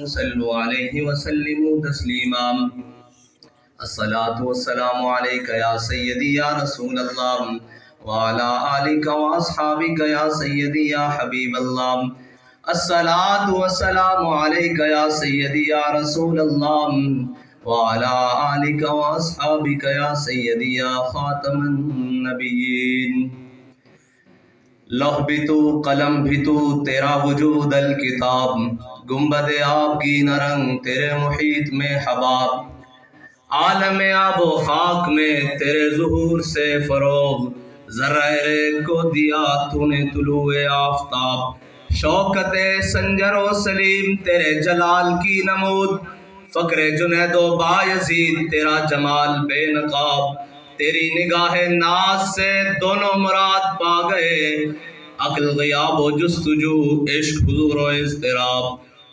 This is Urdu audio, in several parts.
صلوا علیہ وسلموا تسلیما الصلاۃ والسلام علیک یا سیدی یا رسول اللہ وعلی آلک واصحابک یا سیدی یا حبیب اللہ الصلاۃ والسلام علیک یا سیدی یا رسول اللہ وعلی آلک واصحابک یا سیدی یا خاتم النبیین۔ لوح بھی تو قلم بھی تو تیرا وجود الکتاب، گنبد آب کی نرنگ تیرے محیط میں حباب، عالم آب و خاک میں تیرے ظہور سے فروغ، ذرہ ریگ کو دیا تو نے طلوع آفتاب، شوکت سنجر و سلیم تیرے جلال کی نمود، فقر جنید و بایزید تیرا جمال بے نقاب، تیری نگاہ ناز سے دونوں مراد پا گئے، عقل غیاب و جستجو عشق حضور و اضطراب،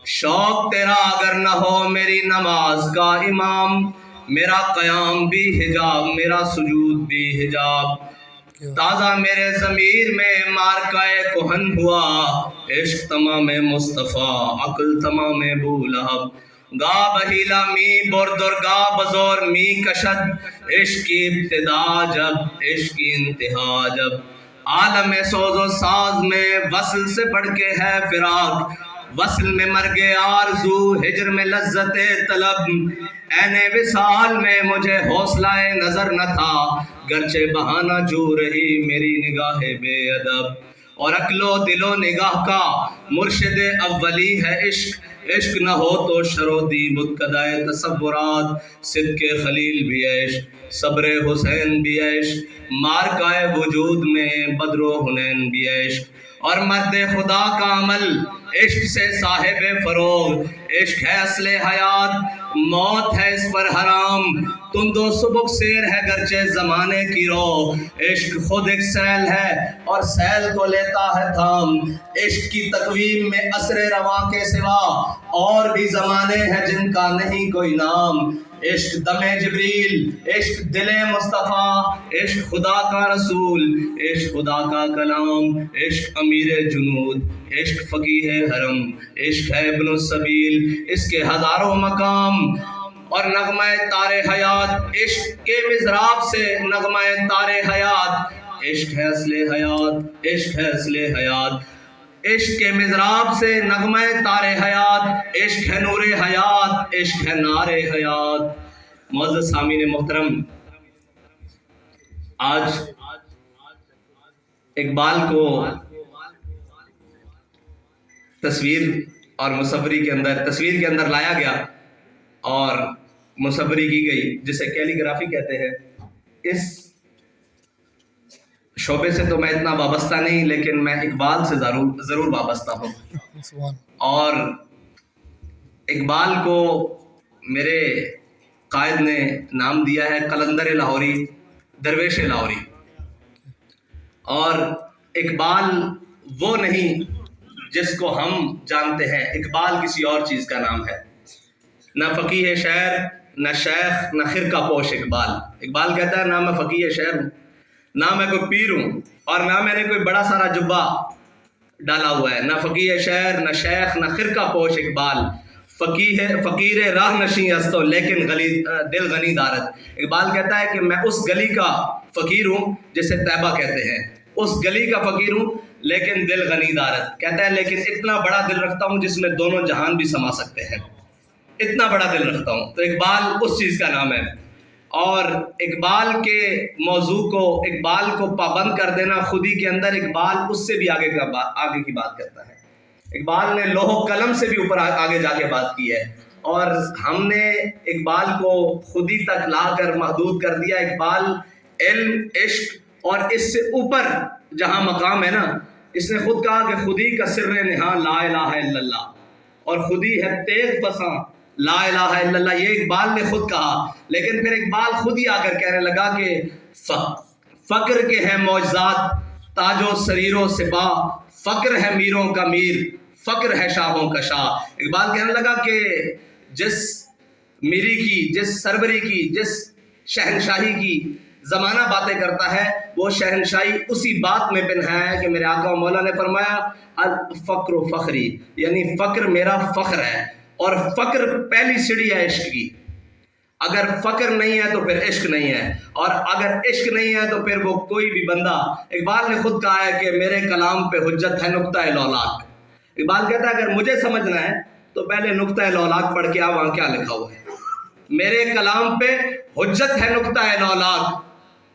شوق تیرا اگر نہ ہو میری نماز کا امام، میرا قیام بھی حجاب میرا سجود بھی حجاب، تازہ میرے ضمیر میں مارکہ کہن ہوا، عشق تمام مصطفیٰ عقل تمام بولہب، گا بہیلا می بردر گا بزور می کشد، عشق کی ابتدا جب عشق کی انتہا جب، عالم سوز و ساز میں وصل سے بڑھ کے ہے فراق، وصل میں مرگ آرزو ہجر میں لذت طلب، عین وصال میں مجھے حوصلہ نظر نہ تھا، گرچہ بہانہ جو رہی میری نگاہ بے ادب، اور عقل و دل و نگاہ کا مرشد اولی ہے عشق، عشق نہ ہو تو شرودی متقدائے تصورات، صدق خلیل بھی عشق صبر حسین بھی عشق، مارکائے وجود میں بدر و حنین بھی عشق، اور مرد خدا کا عمل عشق سے صاحب فروغ، عشق ہے اصل حیات موت ہے اس پر حرام، تند و سبک سیر ہے گرچہ زمانے کی رو، عشق خود ایک سیل ہے اور سیل کو لیتا ہے تھام، عشق کی تقویم میں عصر رواں کے سوا اور بھی زمانے ہیں جن کا نہیں کوئی نام، عشق دم جبریل عشق دل مصطفیٰ، عشق خدا کا رسول عشق خدا کا کلام، عشق امیر جنود عشق فقیہ حرم، عشق ہے ابن السبیل اس کے ہزاروں مقام، اور نغمہ تار حیات عشق کے مضراب سے نغمہ تار حیات، عشق ہے اصل حیات عشق ہے اصل حیات، عشق کے مضراب سے نغمہ تار حیات، عشق ہے نور حیات عشق ہے نار حیات۔ معزز سامعین محترم، آج اقبال کو تصویر اور مصوری کے اندر تصویر کے اندر لایا گیا اور مصوری کی گئی، جسے کیلی گرافی کہتے ہیں۔ اس شعبے سے تو میں اتنا وابستہ نہیں، لیکن میں اقبال سے ضرور وابستہ ہوں، اور اقبال کو میرے قائد نے نام دیا ہے قلندر لاہوری، درویش لاہوری، اور اقبال وہ نہیں جس کو ہم جانتے ہیں، اقبال کسی اور چیز کا نام ہے، نہ فقیہ شعر نہ شیخ نہ خرقہ پوش اقبال۔ اقبال کہتا ہے نہ میں فقیہ شعر ہوں، نہ میں کوئی پیر ہوں، اور نہ میں نے کوئی بڑا سارا جبہ ڈالا ہوا ہے، نہ فقیہ شعر نہ شیخ نہ خرقہ پوش اقبال، فقیر راہ نشیں استو لیکن دل غنی دارت۔ اقبال کہتا ہے کہ میں اس گلی کا فقیر ہوں جسے طیبہ کہتے ہیں، اس گلی کا فقیر ہوں لیکن دل غنی دارت، کہتا ہے لیکن اتنا بڑا دل رکھتا ہوں جس میں دونوں جہان بھی سما سکتے ہیں، اتنا بڑا دل رکھتا ہوں۔ تو اقبال اس چیز کا نام ہے، اور اقبال کے موضوع کو اقبال کو پابند کر دینا خودی کے اندر، اقبال اس سے بھی آگے کی بات کرتا ہے، اقبال نے لوح و قلم سے بھی اوپر آگے جا کے بات کی ہے، اور ہم نے اقبال کو خودی تک لا کر محدود کر دیا۔ اقبال علم عشق اور اس سے اوپر جہاں مقام ہے نا، اس نے خود کہا کہ خودی کا سر نہاں لا الہ الا اللہ، اور خودی ہے تیغ پساں لا الہ الا اللہ، یہ اقبال نے خود کہا، لیکن پھر اقبال خود ہی آ کر کہنے لگا کہ فقر کے ہیں معجزات تاج و سریر و سپاہ، فقر ہے میروں کا میر فقر ہے شاہوں کا شاہ۔ اقبال کہنے لگا کہ جس میری کی جس سربری کی جس شہنشاہی کی زمانہ باتیں کرتا ہے، وہ شہنشاہی اسی بات میں پنہا ہے کہ میرے آقا و مولا نے فرمایا الفقر فخری، یعنی فقر میرا فخر ہے، اور فقر پہلی سیڑھی ہے عشق کی. اگر فقر نہیں ہے تو پھر عشق نہیں ہے, اور اگر عشق نہیں ہے تو پھر وہ کوئی بھی بندہ, اقبال نے خود کہا ہے کہ میرے کلام پہ حجت ہے نقطہ لولاک. اقبال کہتا ہے اگر مجھے سمجھنا ہے تو پہلے نقطہ لولاک پڑھ کے آ, وہاں کیا لکھا ہوا ہے. میرے کلام پہ حجت ہے نقطہ لولاک,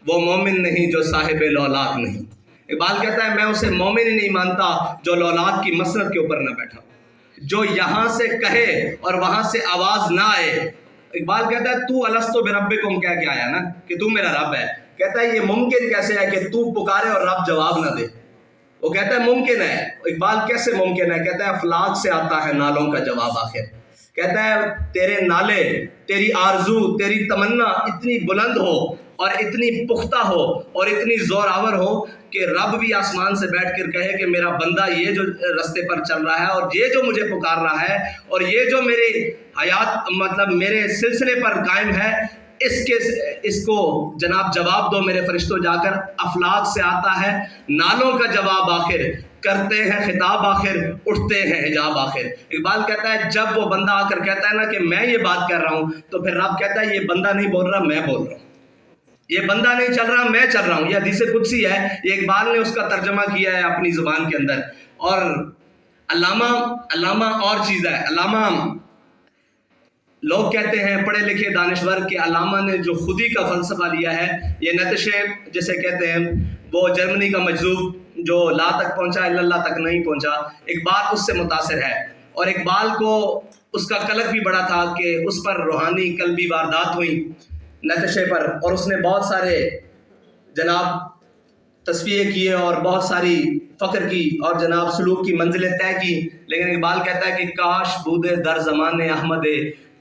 وہ مومن نہیں جو صاحب لولاک نہیں. اقبال کہتا ہے میں اسے مومن ہی نہیں مانتا جو لولاک کی مسند کے اوپر نہ بیٹھا, جو یہاں سے کہے اور وہاں سے آواز نہ آئے. اقبال کہتا ہے تو الستو بربکم کہہ کے آیا نا کہ تو میرا رب ہے. کہتا ہے یہ ممکن کیسے ہے کہ تو پکارے اور رب جواب نہ دے. وہ کہتا ہے ممکن ہے. اقبال کیسے ممکن ہے؟ کہتا ہے افلاک سے آتا ہے نالوں کا جواب آخر. کہتا ہے تیرے نالے, تیری آرزو, تیری تمنا اتنی بلند ہو اور اتنی پختہ ہو اور اتنی زور آور ہو کہ رب بھی آسمان سے بیٹھ کر کہے کہ میرا بندہ یہ جو رستے پر چل رہا ہے اور یہ جو مجھے پکار رہا ہے اور یہ جو میرے حیات مطلب میرے سلسلے پر قائم ہے, اس کو جناب جواب دو میرے فرشتوں جا کر. افلاک سے آتا ہے نالوں کا جواب آخر, کرتے ہیں خطاب آخر, اٹھتے ہیں حجاب آخر. اقبال کہتا ہے جب وہ بندہ آ کر کہتا ہے نا کہ میں یہ بات کر رہا ہوں تو پھر رب کہتا ہے یہ بندہ نہیں بول رہا, میں بول رہا ہوں. یہ بندہ نہیں چل رہا, میں چل رہا ہوں. یہ حدیث قدسی ہے, یہ اقبال نے اس کا ترجمہ کیا ہے اپنی زبان کے اندر. اور علامہ اور چیز ہے. علامہ لوگ کہتے ہیں پڑھے لکھے دانشور کہ علامہ نے جو خودی کا فلسفہ لیا ہے, یہ نتشے جسے کہتے ہیں, وہ جرمنی کا مجذوب جو لا تک پہنچا الا اللہ تک نہیں پہنچا, اقبال اس سے متاثر ہے. اور اقبال کو اس کا قلق بھی بڑا تھا کہ اس پر روحانی قلبی واردات ہوئی نتشے پر, اور اس نے بہت سارے جناب تصفیے کیے اور بہت ساری فقر کی اور جناب سلوک کی منزلیں طے کی. لیکن اقبال کہتا ہے کہ کاش بودے در زمان احمد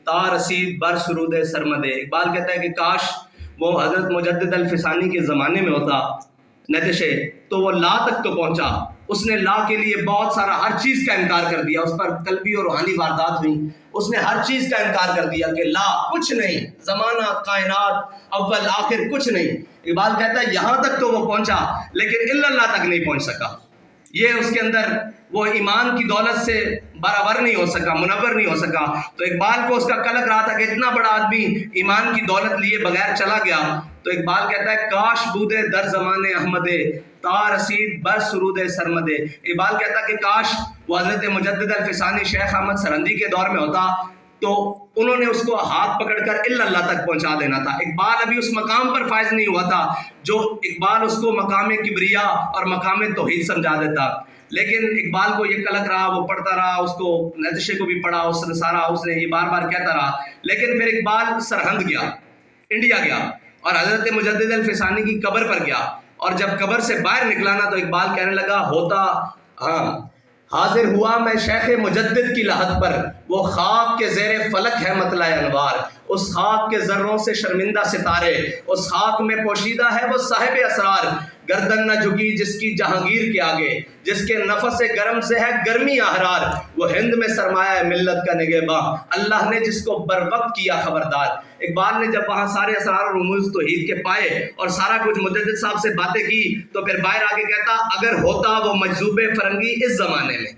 تا رسید بر سرود سرمد. اقبال کہتا ہے کہ کاش وہ حضرت مجدد الفسانی کے زمانے میں ہوتا نتشے تو وہ لا تک تو پہنچا. اس نے لا کے لیے بہت سارا ہر چیز کا انکار کر دیا, اس پر قلبی اور روحانی واردات ہوئی. اس نے ہر چیز کا انکار کر دیا کہ لا کچھ نہیں, زمانہ کائنات اول آخر کچھ نہیں. اقبال کہتا ہے یہاں تک تو وہ پہنچا لیکن الا اللہ تک نہیں پہنچ سکا. یہ اس کے اندر وہ ایمان کی دولت سے برابر نہیں ہو سکا, منور نہیں ہو سکا. تو اقبال کو اس کا قلق رہا تھا کہ اتنا بڑا آدمی ایمان کی دولت لیے بغیر چلا گیا. تو اقبال کہتا ہے کاش بودے در زمان احمد تا رسید بر سرود سرمد. اقبال کہتا ہے کہ کاش وہ حضرت مجدد الفسانی شیخ احمد سرندی کے دور میں ہوتا تو انہوں نے اس کو ہاتھ پکڑ کر الا اللہ تک پہنچا دینا تھا. اقبال ابھی اس مقام پر فائز نہیں ہوا تھا جو اقبال اس کو مقام کبریا اور مقام توحید سمجھا دیتا. لیکن اقبال کو یہ قلق رہا, وہ پڑھتا رہا, اس کو نتشے کو بھی پڑھا, اس نے سارا اس نے یہ بار بار کہتا رہا. لیکن پھر اقبال سرہند گیا, انڈیا گیا اور حضرت مجدد الفسانی کی قبر پر گیا. اور جب قبر سے باہر نکلا نا تو اقبال کہنے لگا ہوتا حاضر ہوا میں شیخ مجدد کی لحد پر, وہ خاک کے زیر فلک ہے مطلع انوار. اس خاک کے ذروں سے شرمندہ ستارے, اس خاک میں پوشیدہ ہے وہ صاحب اسرار. گردن نہ جھکی جس کی جہانگیر کے آگے, جس کے نفس گرم سے ہے گرمی احرار. وہ ہند میں سرمایہ ملت کا نگہباں, اللہ نے جس کو بر وقت کیا خبردار. اقبال نے جب وہاں سارے اسرار اور رموز توحید کے پائے اور سارا کچھ مجدد صاحب سے باتیں کی تو پھر باہر آگے کہتا اگر ہوتا وہ مجذوب فرنگی اس زمانے میں.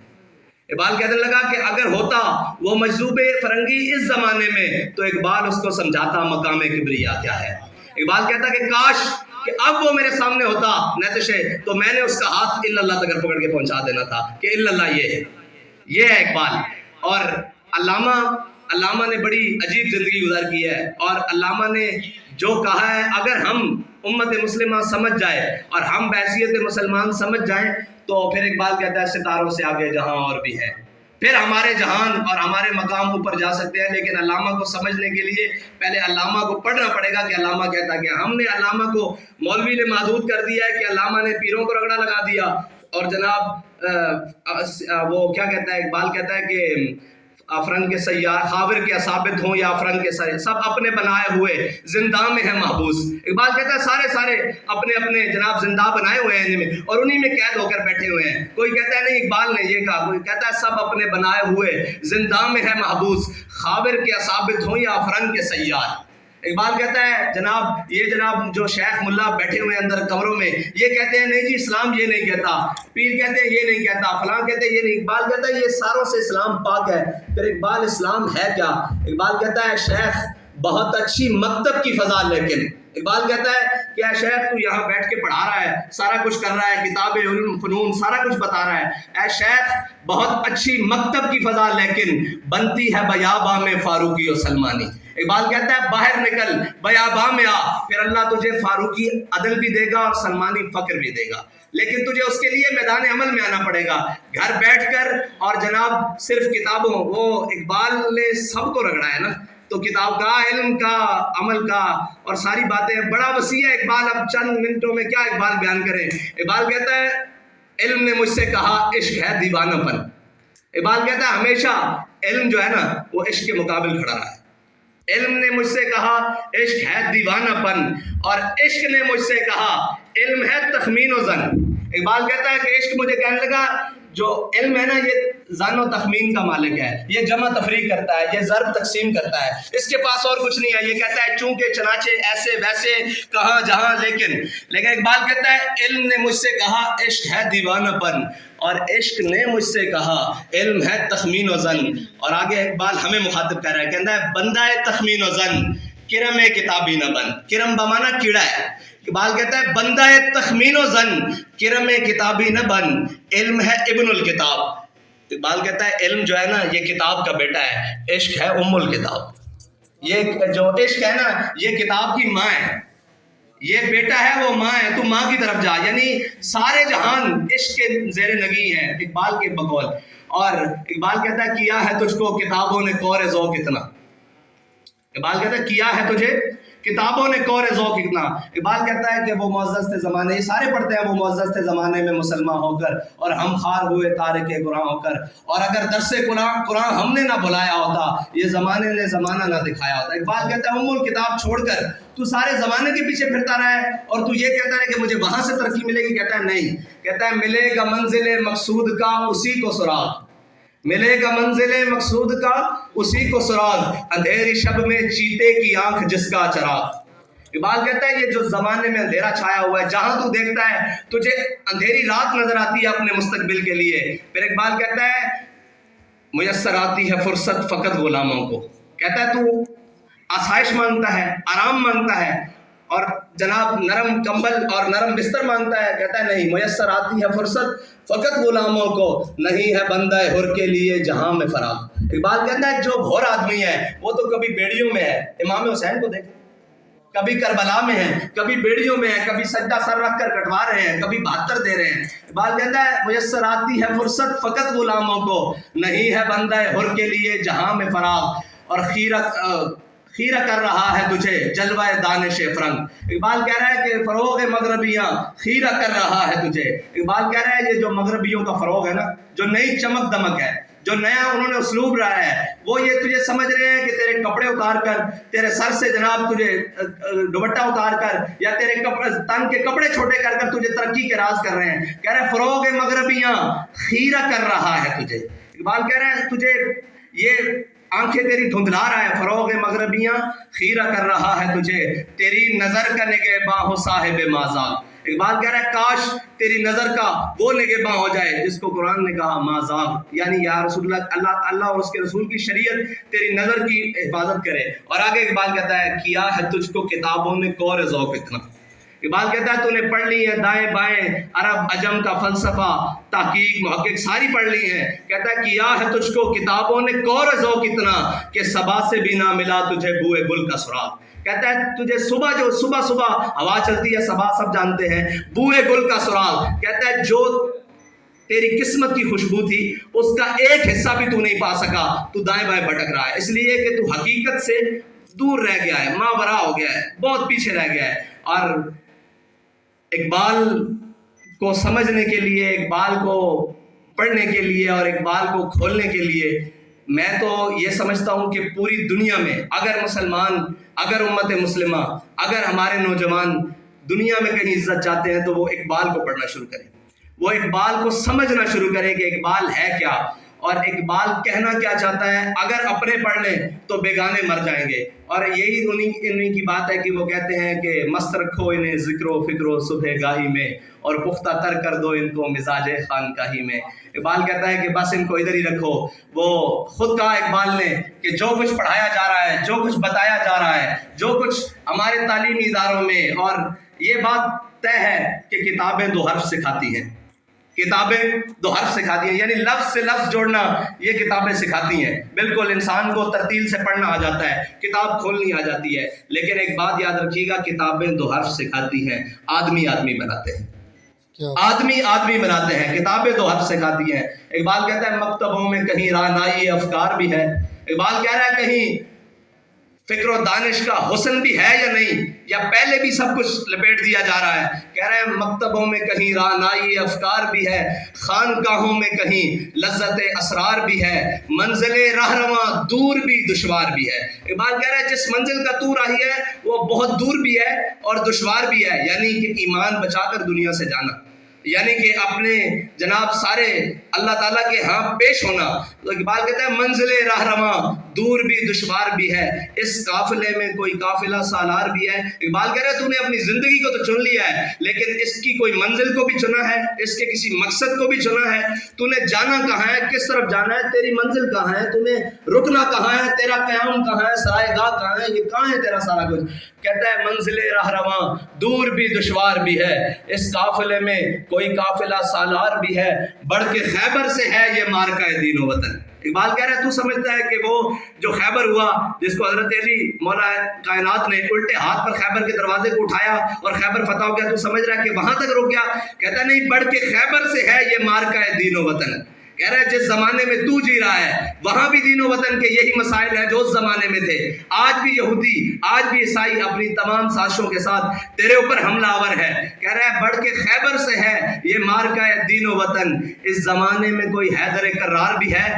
اقبال کہنے لگا کہ اگر ہوتا وہ مجذوب فرنگی اس زمانے میں تو اقبال اس کو سمجھاتا مقام کبریا کیا ہے. اقبال کہتا کہ کاش کہ اب وہ میرے سامنے ہوتا نتشے تو میں نے اس کا ہاتھ الا اللہ تک پکڑ کے پہنچا دینا تھا کہ الا اللہ یہ ہے اقبال. اور علامہ نے بڑی عجیب زندگی گزار کی ہے, اور علامہ نے جو کہا ہے اگر ہم امت مسلمہ سمجھ جائے اور ہم بحیثیت مسلمان سمجھ جائیں تو پھر اقبال کہتا ہے ستاروں سے آگے جہاں اور بھی ہے, پھر ہمارے جہان اور ہمارے مقام اوپر جا سکتے ہیں. لیکن علامہ کو سمجھنے کے لیے پہلے علامہ کو پڑھنا پڑے گا کہ علامہ کہتا ہے. کہ ہم نے علامہ کو مولوی نے محدود کر دیا ہے کہ علامہ نے پیروں کو رگڑا لگا دیا, اور جناب وہ کیا کہتا ہے, اقبال کہتا ہے کہ افرنگ کے سیار خاور کے ثابت ہوں یا افرنگ کے سیار سب اپنے بنائے ہوئے زندہ میں ہیں محبوس. اقبال کہتا ہے سارے اپنے اپنے جناب زندہ بنائے ہوئے ہیں میں اور انہی میں قید ہو کر بیٹھے ہوئے ہیں. کوئی کہتا ہے نہیں اقبال نے یہ کہا, کوئی کہتا ہے سب اپنے بنائے ہوئے زندہ میں ہیں محبوس, خاور کے ثابت ہوں یا افرنگ کے سیار. اقبال کہتا ہے جناب جو شیخ ملا بیٹھے ہوئے اندر کمروں میں یہ کہتے ہیں نہیں جی اسلام یہ نہیں کہتا، پیر کہتے ہیں یہ نہیں کہتا، فلاں کہتے ہیں یہ نہیں، اقبال کہتا ہے یہ ساروں سے اسلام پاک ہے۔ پھر اقبال اسلام ہے کیا؟ اقبال کہتا ہے شیخ بہت اچھی مکتب کی فضا، لیکن اقبال کہتا ہے کہ اے شیخ تو یہاں بیٹھ کے پڑھا رہا ہے، سارا کچھ کر رہا ہے، کتابیں علم فنون سارا کچھ بتا رہا ہے، اے شیخ بہت اچھی مکتب کی فضا لیکن بنتی ہے بیاباں میں فاروقی و سلمانی۔ اقبال کہتا ہے باہر نکل، بیاباں میں آ، پھر اللہ تجھے فاروقی عدل بھی دے گا اور سلمانی فقر بھی دے گا، لیکن تجھے اس کے لیے میدان عمل میں آنا پڑے گا۔ گھر بیٹھ کر اور جناب صرف کتابوں، وہ اقبال نے سب کو رگڑا ہے نا، تو کتاب کا، علم کا، عمل کا اور ساری باتیں بڑا وسیع ہے۔ اقبال اب چند منٹوں میں کیا اقبال بیان کریں۔ اقبال کہتا ہے علم نے مجھ سے کہا عشق ہے دیوانہ پن۔ اقبال کہتا ہے ہمیشہ علم جو ہے نا وہ عشق کے مقابل کھڑا رہا ہے۔ علم نے مجھ سے کہا عشق ہے دیوانہ پن، اور عشق نے مجھ سے کہا علم ہے تخمین و ظن۔ اقبال کہتا ہے کہ عشق مجھے کہنے لگا جو علم ہے نا یہ ظن و تخمین کا مالک ہے، یہ جمع تفریق کرتا ہے، یہ ضرب تقسیم کرتا ہے، اس کے پاس اور کچھ نہیں ہے۔ یہ کہتا ہے چونکہ چنانچہ ایسے ویسے کہاں جہاں، لیکن اقبال کہتا ہے علم نے مجھ سے کہا عشق ہے دیوانہ پن، اور عشق نے مجھ سے کہا علم ہے تخمین و ظن۔ اور آگے اقبال ہمیں مخاطب کر رہا ہے، کہتا ہے بندہ تخمین و ظن کرم کتابی نہ بن۔ کرم بمانا کیڑا ہے۔ اقبال کہتا ہے بندہ تخمین و ظن کرم کتابی نہ بن، علم ہے ابن الکتاب۔ اقبال کہتا ہے علم جو ہے نا یہ کتاب کا بیٹا ہے، عشق ہے ام الکتاب۔ یہ جو عشق ہے نا یہ کتاب کی ماں ہے، یہ بیٹا ہے وہ ماں ہے، تو ماں کی طرف جا، یعنی سارے جہان عشق کے زیر نگی ہیں اقبال کے بقول۔ اور اقبال کہتا ہے کیا ہے تجھ کو کتابوں نے کور ذوق اتنا۔ اقبال کہتا ہے کیا ہے تجھے کتابوں نے کور ذوق اتنا۔ اقبال کہتا ہے کہ وہ معزز تھے زمانے، یہ سارے پڑھتے ہیں، وہ معزز تھے زمانے میں مسلمان ہو کر اور ہم خار ہوئے تارک قرآن ہو کر، اور اگر درس قرآن ہم نے نہ بلایا ہوتا یہ زمانے نے زمانہ نہ دکھایا ہوتا۔ اقبال کہتا ہے ام الکتاب چھوڑ کر تو سارے زمانے کے پیچھے پھرتا رہا ہے اور تو یہ کہتا ہے کہ مجھے وہاں سے ترقی ملے گی۔ کہتا ہے نہیں، کہتا ہے ملے گا منزل مقصود کا اسی کو سراغ، ملے گا منزل مقصود کا اسی کو سراغ، اندھیری شب میں چیتے کی آنکھ جس کا چراغ۔ اقبال کہتا ہے یہ جو زمانے میں اندھیرا چھایا ہوا ہے، جہاں تو دیکھتا ہے تجھے اندھیری رات نظر آتی ہے اپنے مستقبل کے لیے۔ پھر اقبال کہتا ہے میسر آتی ہے فرصت فقط غلاموں کو۔ کہتا ہے تو آسائش مانگتا ہے، آرام مانگتا ہے اور جناب نرم کمبل اور نرم بستر مانگتا ہے، کہتا ہے نہیں، میسر آتی ہے فرصت فقط غلاموں کو، نہیں ہے بندہ حر کے لیے جہاں میں فراغ۔ اقبال کہتا ہے جو بھور آدمی ہے وہ تو کبھی بیڑیوں میں ہے، امام حسین کو دیکھ، کبھی کربلا میں ہے، کبھی بیڑیوں میں ہے، کبھی سجدہ سر رکھ کر کٹوا رہے ہیں، کبھی 72 دے رہے ہیں۔ اقبال کہتا ہے میسر آتی ہے فرصت فقط غلاموں کو، نہیں ہے بندہ حر کے لیے جہاں میں فراغ، اور خیرہ کر رہا ہے تجھے جلوہ دانش فرنگ۔ اقبال کہہ رہا ہے کہ فروغ مغربیاں خیرہ کر رہا ہے تجھے۔ اقبال کہہ رہا ہے یہ جو مغربیوں کا فروغ ہے نا، جو نئی چمک دمک ہے، جو نیا انہوں نے اسلوب رہا ہے، وہ یہ تجھے سمجھ رہے ہیں کہ تیرے کپڑے اتار کر، تیرے سر سے جناب تجھے دوپٹہ اتار کر، یا تیرے تن کے کپڑے چھوٹے کر کر تجھے ترقی کے راز کر رہے ہیں۔ کہہ رہے ہیں فروغ مغربیاں خیرہ کر رہا ہے تجھے۔ اقبال کہہ رہے ہیں تجھے یہ آنکھیں تیری دھندلا رہا ہے، فروغ مغربیاں خیرہ کر رہا ہے تجھے، تیری نظر کا نگہباں ہو صاحب مازاغ۔ اقبال کہہ رہا ہے کاش تیری نظر کا وہ نگہباں ہو جائے جس کو قرآن نے کہا مازاغ، یعنی یا رسول اللہ اور اس کے رسول کی شریعت تیری نظر کی حفاظت کرے۔ اور آگے اقبال کہتا ہے کیا ہے تجھ کو کتابوں نے کور ذوق اتنا۔ اقبال کہتا ہے تو نے پڑھ لی ہے دائیں بائیں عرب عجم کا فلسفہ، تحقیق محقق ساری پڑھ لی ہیں۔ کہتا ہے کیا ہے تجھ کو کتابوں نے کور ذوق اتنا کہ صبا سے بھی نہ ملا تجھے بوئے گل کا سراغ۔ کہتا ہے تجھے صبح ہوا چلتی ہے، صبا سب جانتے ہیں، بوئے گل کا سراغ۔ کہتا ہے جو تیری قسمت کی خوشبو تھی اس کا ایک حصہ بھی تو نہیں پا سکا، تو دائیں بائیں بھٹک رہا ہے، اس لیے کہ تو حقیقت سے دور رہ گیا ہے، ماورا ہو گیا ہے، بہت پیچھے رہ گیا ہے۔ اور اقبال کو سمجھنے کے لیے، اقبال کو پڑھنے کے لیے اور اقبال کو کھولنے کے لیے میں تو یہ سمجھتا ہوں کہ پوری دنیا میں اگر مسلمان، اگر امت مسلمہ، اگر ہمارے نوجوان دنیا میں کہیں عزت چاہتے ہیں تو وہ اقبال کو پڑھنا شروع کریں، وہ اقبال کو سمجھنا شروع کریں کہ اقبال ہے کیا، اور اقبال کہنا کیا چاہتا ہے، اگر اپنے پڑھ لیں تو بیگانے مر جائیں گے. اور یہی انہیں کی بات ہے کہ وہ کہتے ہیں کہ مست رکھو انہیں ذکر و فکر و صبح گاہی میں، اور پختہ تر کر دو ان کو مزاج خانقاہی میں. اقبال کہتا ہے کہ بس ان کو ادھر ہی رکھو. وہ خود کہا اقبال نے کہ جو کچھ پڑھایا جا رہا ہے، جو کچھ بتایا جا رہا ہے، جو کچھ ہمارے تعلیمی اداروں میں، اور یہ بات طے ہے کہ کتابیں دو حرف سکھاتی ہیں. کتابیں دو حرف سکھاتی ہیں، یعنی لفظ سے لفظ جوڑنا یہ کتابیں سکھاتی ہیں. بالکل انسان کو ترتیل سے پڑھنا آ جاتا ہے، کتاب کھولنی آ جاتی ہے، لیکن ایک بات یاد رکھیے گا، کتابیں دو حرف سکھاتی ہیں، آدمی آدمی بناتے ہیں. آدمی آدمی بناتے ہیں، کتابیں دو حرف سکھاتی ہیں. اقبال کہتا ہے مکتبوں میں کہیں رانائی افکار بھی ہے. اقبال کہہ رہا ہے کہیں فکر و دانش کا حسن بھی ہے یا نہیں، یا پہلے بھی سب کچھ لپیٹ دیا جا رہا ہے. کہہ رہے ہیں مکتبوں میں کہیں رانائی افکار بھی ہے، خانقاہوں میں کہیں لذت اسرار بھی ہے، منزل رہنما دور بھی دشوار بھی ہے. اقبال کہہ رہا ہے جس منزل کا تو راہی ہے وہ بہت دور بھی ہے اور دشوار بھی ہے، یعنی کہ ایمان بچا کر دنیا سے جانا، یعنی کہ اپنے جناب سارے اللہ تعالیٰ کے ہاں پیش ہونا. تو اقبال کہتا ہے منزل رہنما دور بھی دشوار بھی ہے، اس قافلے میں کوئی قافلہ سالار بھی ہے. اقبال کہہ رہا ہے تو نے اپنی زندگی کو تو چن لیا ہے، لیکن اس کی کوئی منزل کو بھی چنا ہے، اس کے کسی مقصد کو بھی چنا ہے. تو نے جانا کہاں ہے، کس طرف جانا ہے، تیری منزل کہاں ہے، تو نے رکنا کہاں ہے، تیرا قیام کہاں ہے، سرائے گاہ کہاں ہے، یہ کہاں ہے تیرا سارا کچھ. کہتا ہے منزل رہنما دور بھی دشوار بھی ہے، اس قافلے میں کوئی قافلہ سالار بھی ہے، بڑھ کے خیبر سے ہے یہ مارکہ دین و وطن. اقبال کہہ رہا ہے تو سمجھتا ہے کہ وہ جو خیبر ہوا، جس کو حضرت علی مولا کائنات نے الٹے ہاتھ پر خیبر کے دروازے کو اٹھایا اور خیبر فتح ہو گیا، تو سمجھ رہا ہے کہ وہاں تک رک گیا. کہتا ہے نہیں، بڑھ کے خیبر سے ہے یہ مارکہ دین و وطن. کہہ رہا ہے جس زمانے میں تو جی رہا ہے وہاں بھی دین و وطن کے یہی مسائل ہیں جو اس زمانے میں تھے. آج بھی یہودی، آج بھی عیسائی اپنی تمام سازشوں کے ساتھ تیرے اوپر حملہ آور ہے. کہہ رہا ہے بڑھ کے خیبر سے ہے یہ مارکہ دین و وطن، اس زمانے میں کوئی حیدر کرار بھی ہے.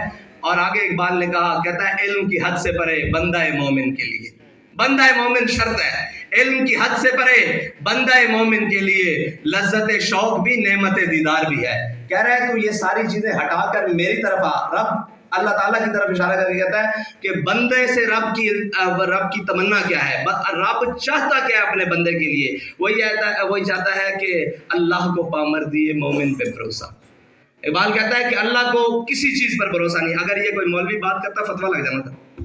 اور آگے اقبال نے کہا، کہتا ہے علم کی حد سے پرے بندہ مومن کے لیے، بندہ مومن شرط ہے، علم کی حد سے پرے بندہ مومن کے لیے لذت شوق بھی نعمت دیدار بھی ہے. کہہ رہا ہے تو یہ ساری چیزیں ہٹا کر میری طرف آ. رب اللہ تعالیٰ کی طرف اشارہ کر کے کہتا ہے کہ بندے سے رب کی تمنا کیا ہے، رب چاہتا کیا ہے اپنے بندے کے لیے. وہی چاہتا ہے کہ اللہ کو پامردی مومن پہ بھروسہ. اقبال کہتا ہے کہ اللہ کو کسی چیز پر بھروسہ نہیں. اگر یہ کوئی مولوی بات کرتا فتویٰ لگ جانا تھا،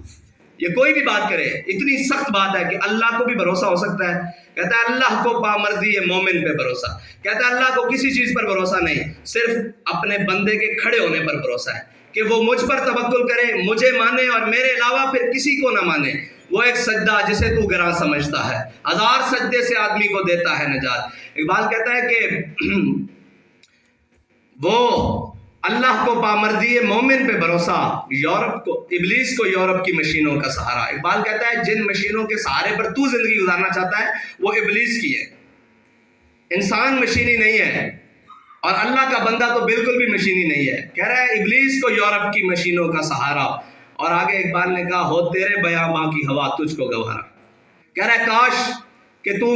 یہ کوئی بھی بات کرے، اتنی سخت بات ہے کہ اللہ کو بھی بھروسہ ہو سکتا ہے. کہتا ہے اللہ کو پامردی مومن پہ بھروسہ. کہتا ہے اللہ کو کسی چیز پر بھروسہ نہیں، صرف اپنے بندے کے کھڑے ہونے پر بھروسہ ہے کہ وہ مجھ پر توکل کرے، مجھے مانے اور میرے علاوہ پھر کسی کو نہ مانے. وہ ایک سجدہ جسے تو گراں سمجھتا ہے، 1000 سجدے سے آدمی کو دیتا ہے نجات. اقبال کہتا ہے کہ وہ اللہ کو پامردی مومن پہ بھروسہ، یورپ کو، ابلیس کو یورپ کی مشینوں کا سہارا. اقبال کہتا ہے جن مشینوں کے سہارے پر تو زندگی گزارنا چاہتا ہے وہ ابلیس کی ہے. انسان مشینی نہیں ہے اور اللہ کا بندہ تو بالکل بھی مشینی نہیں ہے. کہہ رہا ہے ابلیس کو یورپ کی مشینوں کا سہارا. اور آگے اقبال نے کہا ہو تیرے بیاں ماں کی ہوا تجھ کو گوارا. کہہ رہا ہے کاش کہ تو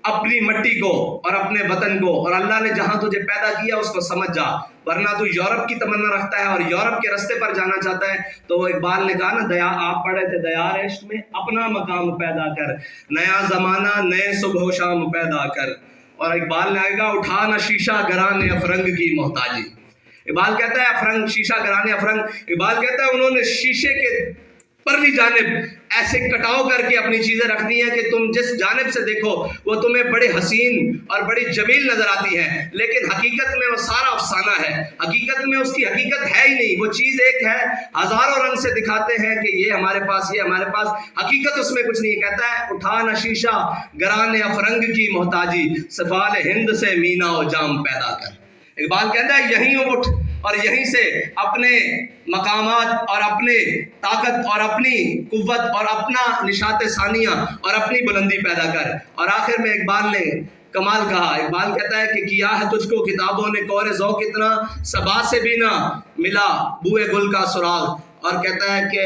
اپنی مٹی کو اور اپنے وطن کو اور اللہ نے جہاں تجھے پیدا کیا اس کو سمجھ جا، ورنہ تو یورپ کی تمنا رکھتا ہے اور یورپ کے رستے پر جانا چاہتا ہے. تو وہ اقبال نے کہا نا، دیا آپ پڑھے تھے دیار عشق میں اپنا مقام پیدا کر، نیا زمانہ نئے صبح و شام پیدا کر. اور اقبال نے آئے گا اٹھا نہ شیشہ گرانے افرنگ کی محتاجی. اقبال کہتا ہے افرنگ، شیشہ گرانے افرنگ. اقبال کہتا ہے انہوں نے شیشے کے پرلی جانب ایسے کٹاؤ کر کے اپنی چیزیں رکھ دی ہیں کہ تم جس جانب سے دیکھو وہ تمہیں بڑے حسین اور بڑی جمیل نظر آتی ہیں، لیکن حقیقت میں وہ سارا افسانہ ہے. حقیقت میں اس کی حقیقت ہے ہی نہیں. وہ چیز ایک ہے، ہزاروں رنگ سے دکھاتے ہیں کہ یہ ہمارے پاس، یہ ہمارے پاس، حقیقت اس میں کچھ نہیں. کہتا ہے اٹھا نہ شیشہ گرانے افرنگ کی محتاجی، سفال ہند سے مینا و جام پیدا کر. اقبال کہتا ہے یہیں اٹھ اور یہیں سے اپنے مقامات اور اپنے طاقت اور اپنی قوت اور اپنا نشاط ثانیہ اور اپنی بلندی پیدا کر. اور آخر میں اقبال نے کمال کہا. اقبال کہتا ہے کہ کیا ہے تجھ کو کتابوں نے کور ذوق اتنا، صبا سے بھی نہ ملا بوئے گل کا سراغ. اور کہتا ہے کہ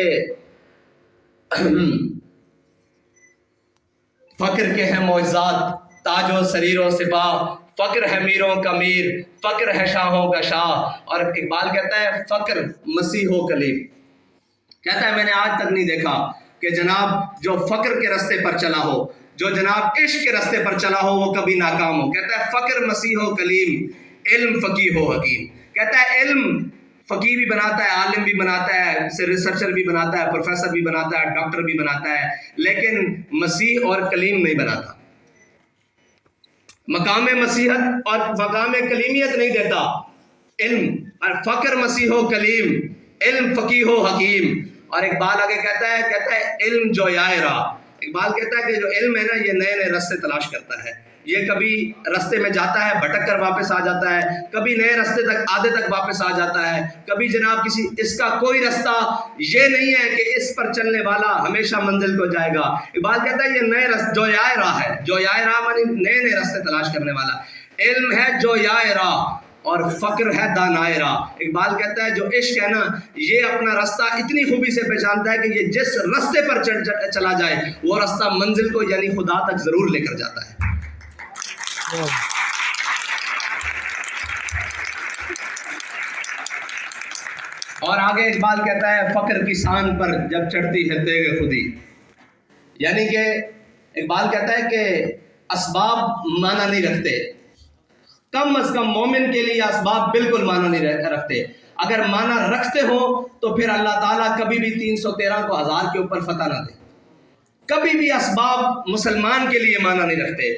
فقر کے ہیں معجزات تاج و سریر و سپاہ، فقر ہے میروں کا میر، فقر ہے شاہوں کا شاہ. اور اقبال کہتا ہے فقر مسیح و کلیم. کہتا ہے میں نے آج تک نہیں دیکھا کہ جناب جو فقر کے راستے پر چلا ہو، جو جناب عشق کے راستے پر چلا ہو، وہ کبھی ناکام ہو. کہتا ہے فقر مسیح و کلیم، علم فقیہ و حکیم. کہتا ہے علم فقیہ بھی بناتا ہے، عالم بھی بناتا ہے، ریسرچر بھی بناتا ہے، پروفیسر بھی بناتا ہے، ڈاکٹر بھی بناتا ہے، لیکن مسیح اور کلیم نہیں بناتا. مقام مسیحت اور مقام کلیمیت نہیں دیتا علم. اور فقر مسیح و کلیم، علم فقیہ و حکیم. اور اقبال آگے کہتا ہے علم جو راہ. اقبال کہتا ہے کہ جو علم ہے نا، یہ نئے نئے راستے تلاش کرتا ہے. یہ کبھی راستے میں جاتا ہے، بھٹک کر واپس آ جاتا ہے، کبھی نئے راستے تک آدھے تک واپس آ جاتا ہے، کبھی جناب اس کا کوئی راستہ یہ نہیں ہے کہ اس پر چلنے والا ہمیشہ منزل کو جائے گا. اقبال کہتا ہے یہ نئے راستے جو راہ ہے، جو راہ مانی نئے نئے راستے تلاش کرنے والا. علم ہے جو راہ اور فقر ہے دانائے راہ. اقبال کہتا ہے جو عشق ہے نا، یہ اپنا راستہ اتنی خوبی سے پہچانتا ہے کہ یہ جس راستے پر چلا جائے وہ راستہ منزل کو یعنی خدا تک ضرور لے کر جاتا ہے. اور آگے اقبال کہتا ہے فقر کی سان پر جب چڑھتی ہے تیغ خودی. یعنی کہ اقبال کہتا ہے کہ اسباب معنی نہیں رکھتے، کم از کم مومن کے لیے اسباب بالکل معنی نہیں رکھتے. اگر معنی رکھتے ہو تو پھر اللہ تعالیٰ کبھی بھی 313 کو 1000 کے اوپر فتح نہ دے. کبھی بھی اسباب مسلمان کے لیے معنی نہیں رکھتے.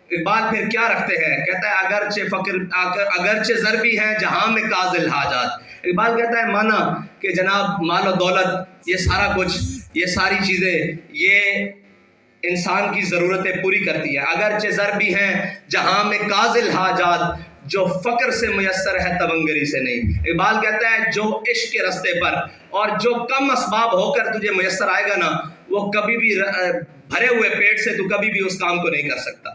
اقبال پھر کیا رکھتے ہیں؟ کہتا ہے اگرچہ ضربی ہیں جہاں میں کاذل حاجات. اقبال کہتا ہے مانا کہ جناب مال و دولت، یہ سارا کچھ، یہ ساری چیزیں، یہ انسان کی ضرورتیں پوری کرتی ہے. اگرچہ ضربی ہیں جہاں میں کاذل حاجات، جو فقر سے میسر ہے تونگری سے نہیں. اقبال کہتا ہے جو عشق کے راستے پر اور جو کم اسباب ہو کر تجھے میسر آئے گا نا، وہ کبھی بھی بھرے ہوئے پیٹ سے تو کبھی بھی اس کام کو نہیں کر سکتا.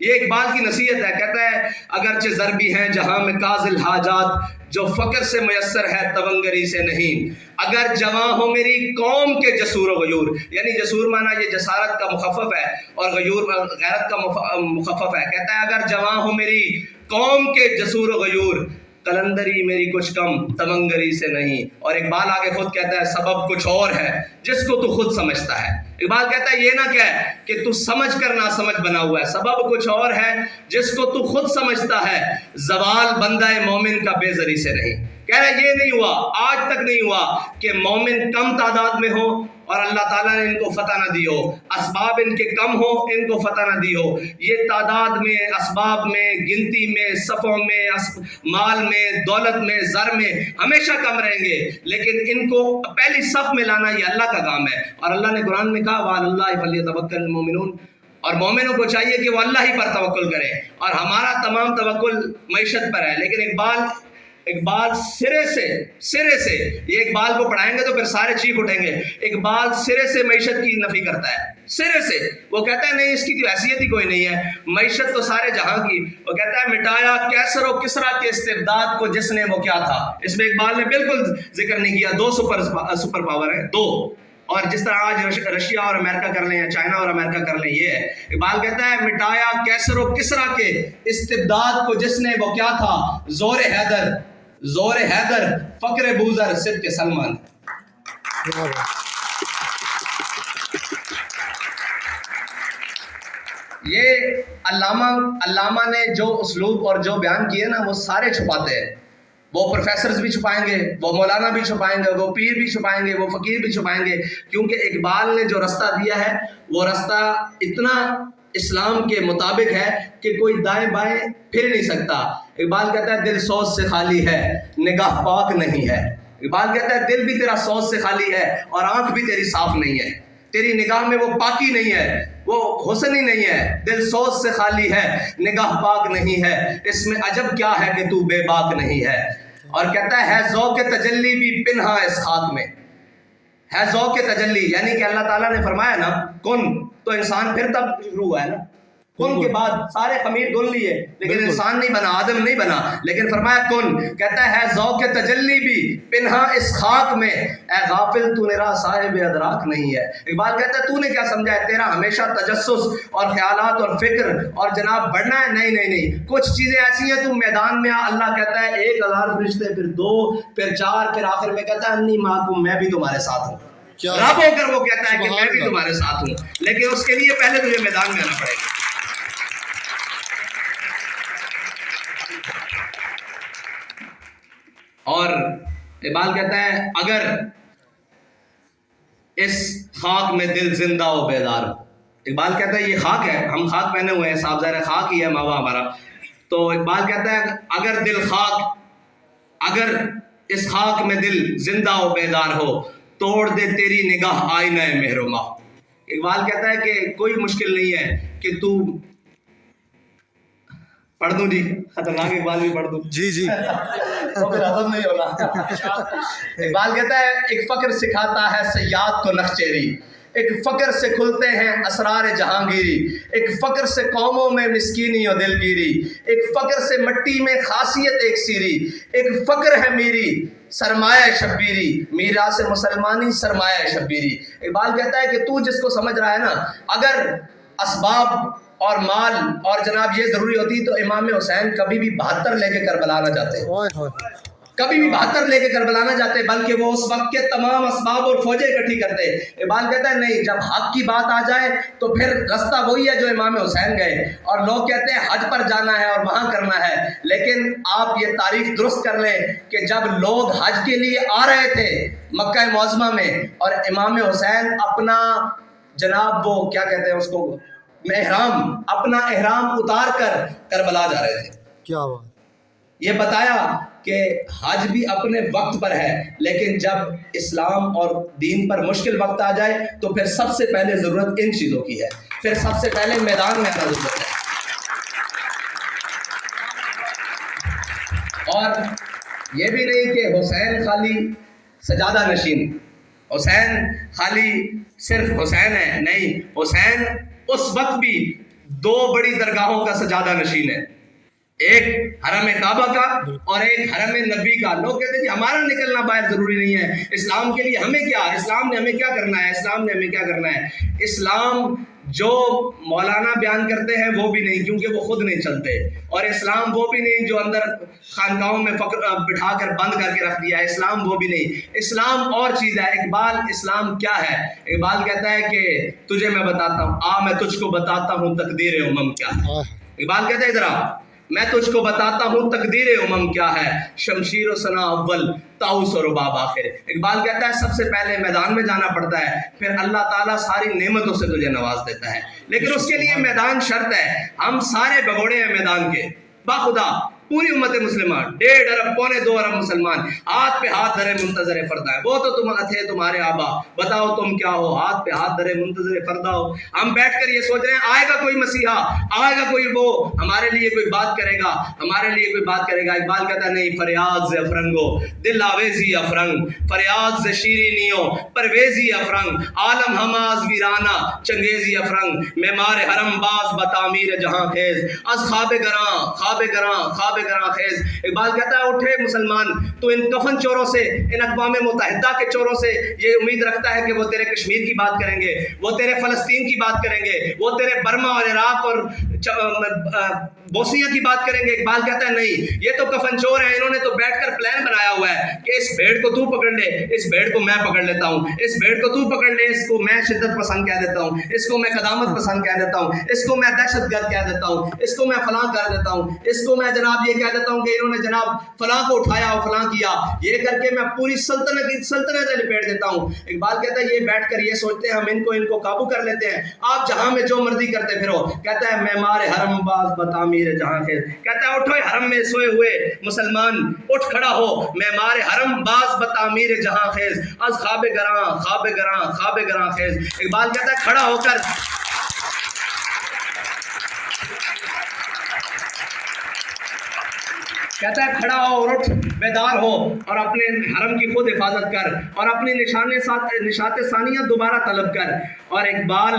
یہ اقبال کی نصیحت ہے. کہتا ہے اگرچہ ضربی ہیں جہاں میں کاذل حاجات، جو فقر سے میسر ہے تونگری سے نہیں. اگر جواں ہو میری قوم کے جسور و غیور، یعنی جسور مانا یہ جسارت کا مخفف ہے اور غیور غیرت کا مخفف ہے. کہتا ہے اگر جواں ہو میری قوم کے جسور و غیور، قلندری میری کچھ کم تونگری سے نہیں. اور اقبال آگے خود کہتا ہے سبب کچھ اور ہے جس کو تو خود سمجھتا ہے. اقبال کہتا ہے یہ نہ کہہ کہ تو سمجھ کر نہ سمجھ بنا ہوا ہے، سبب کچھ اور ہے جس کو تو خود سمجھتا ہے. زوال بندہ مومن کا بے زری سے نہیں. کہہ رہا ہے یہ نہیں ہوا، آج تک نہیں ہوا کہ مومن کم تعداد میں ہو اور اللہ تعالیٰ نے ان کو فتح نہ دی ہو، اسباب ان کے کم ہو، ان کو فتح نہ دی ہو. یہ تعداد میں، اسباب میں، گنتی میں، صفوں میں، مال میں، دولت میں، زر میں ہمیشہ کم رہیں گے، لیکن ان کو پہلی صف میں لانا یہ اللہ کا کام ہے. اور اللہ نے قرآن میں کہا وَعَلَى اللَّهِ فَلْيَتَوَكَّلِ الْمُؤْمِنُونَ، اور مومنوں کو چاہیے کہ وہ اللہ ہی پر توکل کریں. اور ہمارا تمام توکل معیشت پر ہے. لیکن اقبال سرے سے یہ اقبال کو پڑھائیں گے تو پھر سارے چیخ اٹھیں گے. اقبال سرے سے معیشت کی نفی کرتا ہے، سرے سے. وہ کہتا ہے نہیں، اس کی تو حیثیت ہی کوئی نہیں ہے، معیشت تو سارے جہاں کی. وہ کہتا ہے مٹایا کیسر و کسرا کے استبداد کو جس نے، وہ کیا تھا. اس میں اقبال نے بالکل ذکر نہیں کیا. 2 سپر پاور ہیں، 2. اور جس طرح آج رشیا اور امریکہ کر لیں یا چائنا اور امریکہ کر لیں، یہ ہے. اقبال کہتا ہے مٹایا کیسر و کسرا کے استبداد کو جس نے، وہ کیا تھا. زور حیدر فقر بوزر صدق سلمان. یہ علامہ نے جو اسلوب اور جو بیان کیے نا، وہ سارے چھپاتے ہیں. وہ پروفیسرز بھی چھپائیں گے، وہ مولانا بھی چھپائیں گے، وہ پیر بھی چھپائیں گے، وہ فقیر بھی چھپائیں گے. کیونکہ اقبال نے جو راستہ دیا ہے وہ راستہ اتنا اسلام کے مطابق ہے کہ کوئی دائیں بائیں پھر نہیں سکتا. اقبال کہتا ہے دل سوز سے خالی ہے، نگاہ پاک نہیں ہے. اقبال کہتا ہے دل بھی تیرا سوز سے خالی ہے اور آنکھ بھی تیری صاف نہیں ہے. تیری نگاہ میں وہ پاکی نہیں ہے، وہ حسن ہی نہیں ہے. دل سوز سے خالی ہے، نگاہ پاک نہیں ہے. اس میں عجب کیا ہے کہ تو بے باک نہیں ہے. اور کہتا ہے ذوق تجلی بھی پنہا اس خاک میں. ہے ذوق تجلی، یعنی کہ اللہ تعالیٰ نے فرمایا نا کن، تو انسان پھر تب شروع ہوا ہے نا. کن کے بعد سارے خمیر گن لیے لیکن انسان نہیں بنا، آدم نہیں بنا، لیکن فرمایا کن. کہتا ہے ذوق تجلی بھی پنہا اس خاک میں، اے غافل تو میرا صاحب ادراک نہیں ہے. اقبال کہتا ہے تو نے کیا سمجھا ہے، تیرا ہمیشہ تجسس اور خیالات اور فکر اور جناب بڑھنا ہے. نہیں نہیں نہیں، کچھ چیزیں ایسی ہیں تو میدان میں اللہ کہتا ہے 1000 فرشتے، پھر 2، پھر 4، پھر آخر میں کہتا ہے انی معکم، میں بھی تمہارے ساتھ ہوں. رب ہو کر وہ کہتا ہے کہ میں بھی تمہارے ساتھ ہوں، لیکن اس کے لیے پہلے تجھے میدان میں آنا پڑے گا. اور اقبال کہتا ہے اگر اس خاک میں دل زندہ و بیدار ہو. اقبال کہتا ہے یہ خاک ہے، ہم خاک پہنے ہوئے ہیں، صاحب ظاہر خاک ہی ہے ماوا ہمارا. تو اقبال کہتا ہے اگر دل خاک، اگر اس خاک میں دل زندہ و بیدار ہو، توڑ دے تیری نگاہ آئینہ مہرما. اقبال کہتا ہے کہ کوئی مشکل نہیں ہے کہ تو پڑھ دوں جی، خطرناک اقبال بھی پڑھ دوں جی تو پھر ہضم نہیں ہوگا. اقبال کہتا ہے ایک فقر سکھاتا ہے صیاد کو نخچیری، ایک فقر سے کھلتے ہیں اسرار جہانگیری، ایک فقر سے قوموں میں مسکینی و دلگیری، ایک فقر سے مٹی میں خاصیت ایک سیری، ایک فقر ہے میری سرمایہ شبیری، میراث مسلمانی سرمایہ شبیری. اقبال کہتا ہے کہ تو جس کو سمجھ رہا ہے نا، اگر اسباب اور مال اور جناب یہ ضروری ہوتی تو امام حسین کبھی بھی 72 لے کے کربلا نہ جاتے، کبھی بھی 72 لے کے کربلا نہ جاتے، بلکہ وہ اس وقت کے تمام اسباب اور فوجیں اکٹھی کرتے. اقبال کہتا ہے نہیں، جب حق کی بات آ جائے تو پھر رستہ وہی ہے جو امام حسین گئے. اور لوگ کہتے ہیں حج پر جانا ہے اور وہاں کرنا ہے، لیکن آپ یہ تاریخ درست کر لیں کہ جب لوگ حج کے لیے آ رہے تھے مکہ معظمہ میں، اور امام حسین اپنا جناب وہ کیا کہتے ہیں اس کو، احرام، اپنا احرام اتار کر کربلا جا رہے تھے. کیا بات. یہ بتایا کہ حج بھی اپنے وقت پر ہے، لیکن جب اسلام اور دین پر مشکل وقت آ جائے تو پھر سب سے پہلے ضرورت ان چیزوں کی ہے، پھر سب سے پہلے میدان میں آنا ضرورت ہے. اور یہ بھی نہیں کہ حسین خالی سجادہ نشین، حسین خالی صرف حسین ہے، نہیں، حسین اس وقت بھی 2 بڑی درگاہوں کا سجادہ نشین ہے، ایک حرم کعبہ کا اور ایک حرم نبی کا. لوگ کہتے ہیں کہ ہمارا نکلنا باہر ضروری نہیں ہے، اسلام کے لیے ہمیں کیا، اسلام نے ہمیں کیا کرنا ہے، اسلام نے ہمیں کیا کرنا ہے. اسلام جو مولانا بیان کرتے ہیں وہ بھی نہیں، کیونکہ وہ خود نہیں چلتے، اور اسلام وہ بھی نہیں جو اندر خانقاہوں میں بٹھا کر بند کر کے رکھ دیا ہے، اسلام وہ بھی نہیں. اسلام اور چیز ہے. اقبال اسلام کیا ہے؟ اقبال کہتا ہے کہ تجھے میں بتاتا ہوں، میں تجھ کو بتاتا ہوں تقدیر امم کیا ہے. اقبال کہتا ہے ادھر آ، میں تجھ کو بتاتا ہوں تقدیر امم کیا ہے، شمشیر و ثنا اول طاؤس و رباب آخر. اقبال کہتا ہے سب سے پہلے میدان میں جانا پڑتا ہے، پھر اللہ تعالیٰ ساری نعمتوں سے تجھے نواز دیتا ہے، لیکن اس کے لیے میدان شرط ہے. ہم سارے بگوڑے ہیں میدان کے، باخدا پوری امت مسلمہ 1.5 ارب 1.25 ارب مسلمان ہاتھ پہ ہاتھ دھرے منتظر فردا ہے. وہ تو تم تھے تمہارے آبا، بتاؤ تم کیا ہو، ہاتھ پہ ہاتھ دھرے منتظر فردا ہو. ہم بیٹھ کر یہ سوچ رہے ہیں آئے گا کوئی مسیحا، آئے گا کوئی وہ ہمارے لیے کوئی بات کرے گا، ہمارے لیے کوئی بات کرے گا. اقبال کہتا ہے نہیں، فریاد سے افرنگو دل آویزی افرنگ، فریاد سے شیرینیوں پرویزی افرنگ، عالم ہماز ویرانہ چنگیزی افرنگ، معمار حرم باز بتعمیر جہاں خیز، از خواب گراں خواب گراں خواب گراں خیز. اقبال کہتا ہے اٹھے مسلمان، تو ان کفن چوروں سے، ان اقوام متحدہ کے چوروں سے یہ امید رکھتا ہے کہ وہ تیرے کشمیر کی بات کریں گے، وہ تیرے فلسطین کی بات کریں گے، وہ تیرے برما اور عراق اور بوسنیا کی بات کریں گے. اقبال کہتا ہے نہیں، یہ تو کفن چور ہیں، انہوں نے تو بیٹھ کر پلان بنایا ہوا ہے کہ اس بھیڑ کو تو پکڑ لے، اس بھیڑ کو میں پکڑ لیتا ہوں، اس بھیڑ کو تو پکڑ لے، اس کو میں شدت پسند کہہ دیتا ہوں، اس کو میں قدامت پسند کہہ دیتا ہوں، اس کو میں دہشت گرد کہہ دیتا ہوں، اس کو میں فلاں کہہ دیتا ہوں، اس کو میں جناب یہ کہہ دیتا ہوں کہ انہوں نے جناب فلاں کو اٹھایا اور فلاں کیا، یہ کر کے میں پوری سلطنت لپیٹ دیتا ہوں. اقبال کہتا ہے یہ بیٹھ کر یہ سوچتے ہیں ہم ان کو قابو کر لیتے ہیں، آپ جہاں میں جو مرضی کرتے پھرو. کہتا ہے معمار حرم باز بتعمیر جہاں خیز. کہتا ہے اٹھو حرم میں سوئے ہوئے مسلمان، اٹھ کھڑا ہو، معمار حرم باز بتعمیر جہاں خیز، از خواب گراں خواب گراں خواب گراں خیز. اقبال کہتا ہے کھڑا ہو کر کہتا ہے کھڑا ہو اور اٹھ، بیدار ہو اور اپنے حرم کی خود حفاظت کر اور اپنی نشات ثانیہ دوبارہ طلب کر. اور اقبال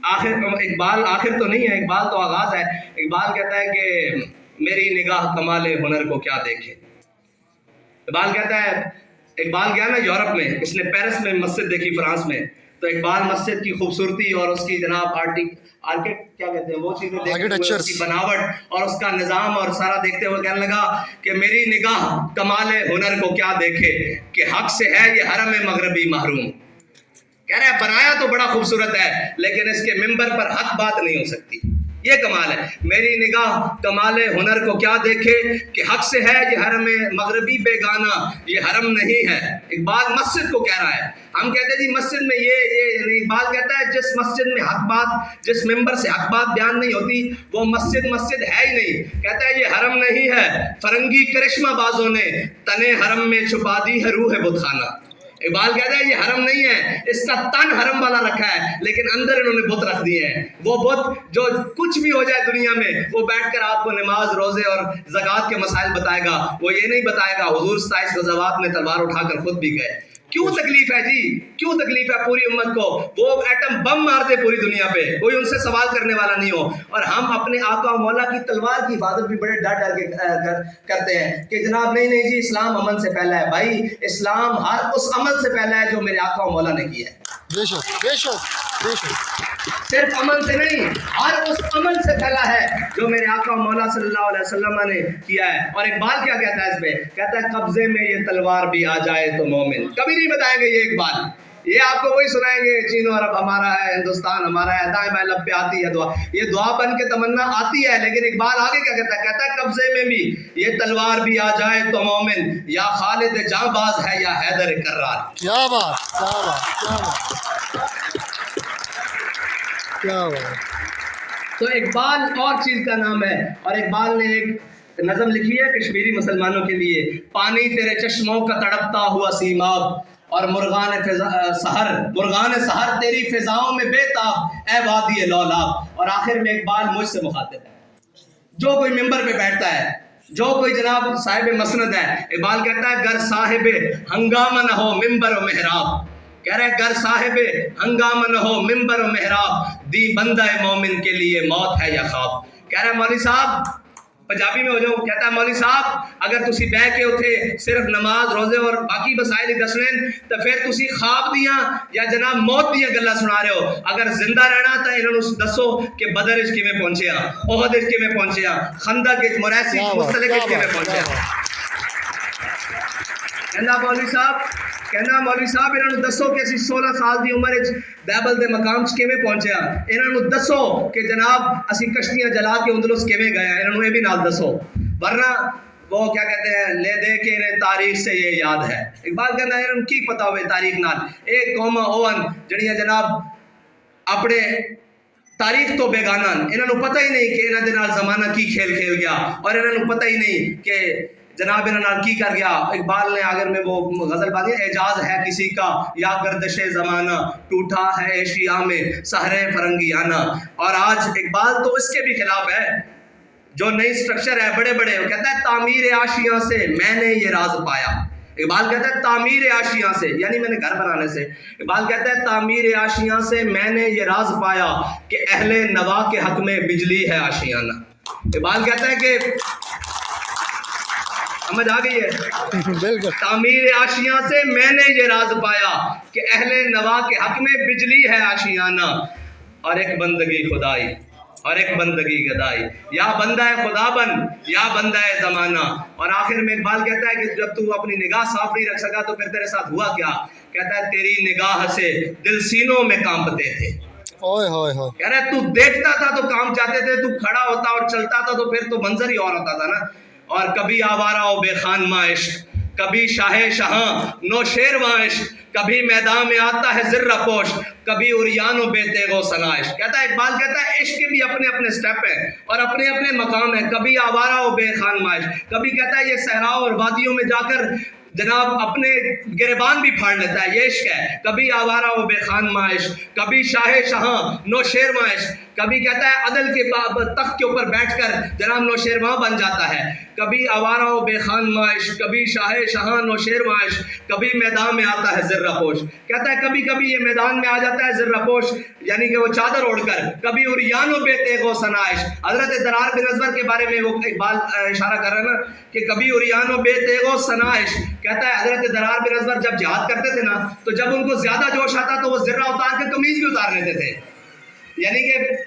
اقبال آخر تو نہیں ہے، اقبال تو آغاز ہے. اقبال کہتا ہے کہ میری نگاہ کمال ہنر کو کیا دیکھے. اقبال کہتا ہے، اقبال گیا نا یورپ میں، اس نے پیرس میں مسجد دیکھی فرانس میں، تو اقبال مسجد کی خوبصورتی اور اس کی جناب آرکیٹ کیا کہتے ہیں وہ چیزیں دیکھتے ہوئے، اس کی بناوٹ اور اس کا نظام اور سارا دیکھتے ہوئے کہنے لگا کہ میری نگاہ کمال ہنر کو کیا دیکھے کہ حق سے ہے یہ حرم مغربی محروم. کہہ رہے ہیں بنایا تو بڑا خوبصورت ہے لیکن اس کے ممبر پر حق بات نہیں ہو سکتی. یہ کمال ہے. میری نگاہ کمال ہنر کو کیا دیکھے کہ حق سے ہے یہ حرم مغربی بیگانہ، یہ حرم نہیں ہے. اقبال مسجد کو کہہ رہا ہے. ہم کہتے ہیں جی مسجد میں یہ اقبال کہتا ہے جس مسجد میں حق بات، جس ممبر سے حق بات بیان نہیں ہوتی وہ مسجد ہے ہی نہیں. کہتا ہے یہ حرم نہیں ہے، فرنگی کرشمہ بازوں نے تنے حرم میں چھپا دی ہے روح بت خانہ. اقبال کہتا ہے یہ حرم نہیں ہے، اس کا تن حرم والا رکھا ہے لیکن اندر انہوں نے بت رکھ دیے ہیں. وہ بت جو کچھ بھی ہو جائے دنیا میں وہ بیٹھ کر آپ کو نماز روزے اور زکوٰۃ کے مسائل بتائے گا، وہ یہ نہیں بتائے گا حضور 27 غزوات میں تلوار اٹھا کر خود بھی گئے. کیوں تکلیف ہے جی، کیوں تکلیف ہے پوری امت کو؟ وہ ایٹم بم مارتے پوری دنیا پہ، کوئی ان سے سوال کرنے والا نہیں ہو، اور ہم اپنے آقا و مولا کی تلوار کی حفاظت بھی بڑے ڈر ڈر کے کرتے ہیں کہ جناب نہیں جی اسلام امن سے پہلا ہے. بھائی اسلام ہر اس عمل سے پہلا ہے جو میرے آقا و مولا نے کیا ہے. بے شک بے شک بے شک. صرف عمل سے نہیں، ہر اس عمل سے پہلا ہے جو میرے آقا و مولا صلی اللہ علیہ وسلم نے کیا ہے. اور اقبال کیا کہتا ہے اس پہ؟ کہتا ہے قبضے میں یہ تلوار بھی آ جائے تو مومن. کبھی نہیں بتائیں گے یہ اقبال، یہ آپ کو وہی سنائیں گے چین و عرب ہمارا ہے، ہندوستان ہمارا ہے، دائیں بائیں لب پہ آتی ہے دعا، یہ دعا بن کے تمنا آتی ہے. لیکن اقبال آگے کیا کہتا ہے؟ کہتا ہے قبضے میں بھی یہ تلوار بھی آ جائے تو مومن، یا خالد جاں باز ہے یا حیدر کرار. کیا بات کیا بات کیا بات کیا بات. تو اقبال اور چیز کا نام ہے. اور اقبال نے ایک نظم لکھی ہے کشمیری مسلمانوں کے لیے: پانی تیرے چشموں کا تڑپتا ہوا سیماب، اور مرغان سحر تیری فضاؤں میں بے تاب اے وادی لولاب. اور آخر میں اقبال مجھ سے مخاطب ہے، جو کوئی ممبر پہ بیٹھتا ہے، جو کوئی جناب صاحب مسند ہے. اقبال کہتا ہے گر صاحب ہنگامہ نہ ہو ممبر و محراب. کہہ رہے گر صاحب ہنگامہ نہ ہو ممبر و محراب، دی بندہ مومن کے لیے موت ہے یا خواب. کہہ رہے مولوی صاحب، پنجابی میں ہو جاؤ، کہتا ہے مولوی صاحب اگر تسی بہ کے اتھے صرف نماز روزے اور باقی مسائل ہی دس لین تو پھر تسی خواب دیاں یا جناب موت دیاں گلاں سنا رہے ہو. اگر زندہ رہنا تو انہوں نے دسو کہ بدر وچ کیویں پہنچے ہاں، احد وچ کیویں پہنچے ہاں، خندق وچ مریسی مستلق وچ کیویں پہنچے ہاں. کہنا مولوی صاحب انہوں نے دسو کہ اسی 16 سال دی عمر وچ بیبل دے مقام چ کیویں پہنچے ہاں. انہوں نے دسو کہ جناب اسی کشتیاں جلا کے اندلس کیویں گئے ہیں، انہوں نے بھی نال دسو. ورنہ وہ کیا کہتے ہیں لے دے کے انہیں تاریخ سے یہ یاد ہے. اقبال کہنا ہے انہوں کی پتا ہوئے تاریخ نال. ایک قوم اوون جڑیاں جناب اپنے تاریخ تو بیگانہ، انہوں نے پتہ ہی نہیں کہ انہوں دے نال زمانہ کی کھیل کھیل گیا، اور انہوں نے پتہ ہی نہیں کہ جناب انہوں نے کی کر گیا. اقبال نے آگر میں وہ غزل باندھی، اعجاز ہے کسی کا یا گردش زمانہ، ٹوٹا ہے ایشیا میں سحرے فرنگیانہ. اور آج اقبال تو اس کے بھی خلاف ہے، جو نئی سٹرکچر ہے بڑے بڑے، وہ کہتا ہے تعمیر آشیاں سے میں نے یہ راز پایا. اقبال کہتا ہے تعمیر آشیاں سے، یعنی میں نے گھر بنانے سے. اقبال کہتا ہے تعمیر آشیاں سے میں نے یہ راز پایا کہ اہل نوا کے حق میں بجلی ہے آشیانہ. اقبال کہتا ہے کہ سمجھ آ گئی ہے؟ بالکل. تعمیر آشیاں سے میں نے یہ راز پایا کہ اہل نوا کے حق میں بجلی ہے آشیانہ. اور ایک بندگی خدائی اور ایک بندگی گدائی، یا بندہ خدا بن یا بندہ زمانہ. اور آخر میں اقبال کہتا ہے کہ جب تو اپنی نگاہ صاف نہیں رکھ سکا تو پھر تیرے ساتھ ہوا کیا؟ کہتا ہے تیری نگاہ سے دل سینوں میں کانپتے تھے. کہہ رہا ہے تو دیکھتا تھا تو کام چاہتے تھے، تو کھڑا ہوتا اور چلتا تھا تو پھر تو منظر ہی اور ہوتا تھا نا. اور کبھی آوارہ و بے خانمہ عشق، کبھی شاہ شہاں نو شیرواں عشق، کبھی میدان میں آتا ہے ذرہ پوش، کبھی اریان و بے تیغ و سنائش. کہتا ہے اقبال کہتا ہے عشق کے بھی اپنے اپنے سٹیپ ہیں اور اپنے اپنے مقام ہیں. کبھی آوارہ و بے خانمہ عشق، کبھی کہتا ہے یہ صحراؤں اور وادیوں میں جا کر جناب اپنے گریبان بھی پھاڑ لیتا ہے، یہ عشق ہے. کبھی آوارہ و بے خان معاش، کبھی شاہ شہاں نوشیر معاش، کبھی کہتا ہے عدل کے تخت کے اوپر بیٹھ کر جناب نوشیرواں بن جاتا ہے. کبھی آوارہ و بے خان معاش، کبھی شاہ شہاں نوشیر معاش، کبھی میدان میں آتا ہے زرہ پوش. کہتا ہے کبھی کبھی یہ میدان میں آ جاتا ہے زرہ پوش، یعنی کہ وہ چادر اوڑھ کر. کبھی عریان و بے تیغ و سنائش، حضرت درار بن ازور کے بارے میں وہ اقبال اشارہ کر رہا ہے نا کہ کبھی عریان و بے تیغ و سنائش. کہتا ہے حضرت درار بن ازور جب جہاد کرتے تھے نا تو جب ان کو زیادہ جوش آتا تو وہ زرہ اتار کے قمیض بھی اتار لیتے تھے. یعنی کہ